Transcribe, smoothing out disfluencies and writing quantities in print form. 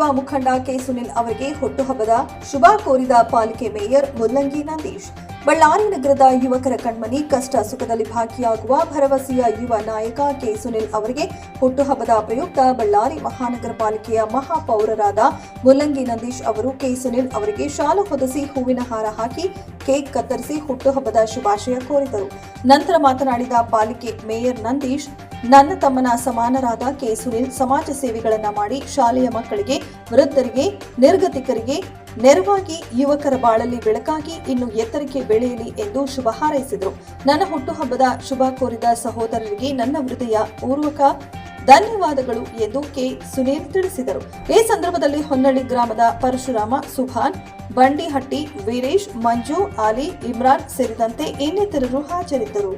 ಯುವ ಮುಖಂಡ ಕೆ ಸುನಿಲ್ ಅವರಿಗೆ ಹುಟ್ಟುಹಬ್ಬದ ಶುಭ ಕೋರಿದ ಪಾಲಿಕೆ ಮೇಯರ್ ಮುಲ್ಲಂಗಿ ನಂದೀಶ್. ಬಳ್ಳಾರಿ ನಗರದ ಯುವಕರ ಕಣ್ಮನಿ, ಕಷ್ಟ ಸುಖದಲ್ಲಿ ಭಾಗಿಯಾಗುವ ಭರವಸೆಯ ಯುವ ನಾಯಕ ಕೆ ಸುನಿಲ್ ಅವರಿಗೆ ಹುಟ್ಟುಹಬ್ಬದ ಪ್ರಯುಕ್ತ ಬಳ್ಳಾರಿ ಮಹಾನಗರ ಪಾಲಿಕೆಯ ಮಹಾಪೌರರಾದ ಮುಲ್ಲಂಗಿ ನಂದೀಶ್ ಅವರು ಕೆ ಸುನಿಲ್ ಅವರಿಗೆ ಶಾಲು ಹೊದಿಸಿ ಹೂವಿನ ಹಾರ ಹಾಕಿ ಕೇಕ್ ಕತ್ತರಿಸಿ ಹುಟ್ಟುಹಬ್ಬದ ಶುಭಾಶಯ ಕೋರಿದರು. ನಂತರ ಮಾತನಾಡಿದ ಪಾಲಿಕೆ ಮೇಯರ್ ನಂದೀಶ್, ನನ್ನ ತಮ್ಮನ ಸಮಾನರಾದ ಕೆ ಸುನಿಲ್ ಸಮಾಜ ಸೇವೆಗಳನ್ನ ಮಾಡಿ ಶಾಲೆಯ ಮಕ್ಕಳಿಗೆ, ವೃದ್ಧರಿಗೆ, ನಿರ್ಗತಿಕರಿಗೆ ನೆರವಾಗಿ ಯುವಕರ ಬಾಳಲ್ಲಿ ಬೆಳಕಾಗಿ ಇನ್ನು ಎತ್ತರಕ್ಕೆ ಬೆಳೆಯಲಿ ಎಂದು ಶುಭ ಹಾರೈಸಿದರು. ನನ್ನ ಹುಟ್ಟುಹಬ್ಬದ ಶುಭ ಕೋರಿದ ಸಹೋದರರಿಗೆ ನನ್ನ ಹೃದಯ ಪೂರ್ವಕ ಧನ್ಯವಾದಗಳು ಎಂದು ಕೆ ಸುನೀಲ್ ತಿಳಿಸಿದರು. ಈ ಸಂದರ್ಭದಲ್ಲಿ ಹೊನ್ನಳ್ಳಿ ಗ್ರಾಮದ ಪರಶುರಾಮ, ಸುಭಾನ್, ಬಂಡಿಹಟ್ಟಿ, ವೀರೇಶ್, ಮಂಜು, ಆಲಿ, ಇಮ್ರಾನ್ ಸೇರಿದಂತೆ ಇನ್ನಿತರರು ಹಾಜರಿದ್ದರು.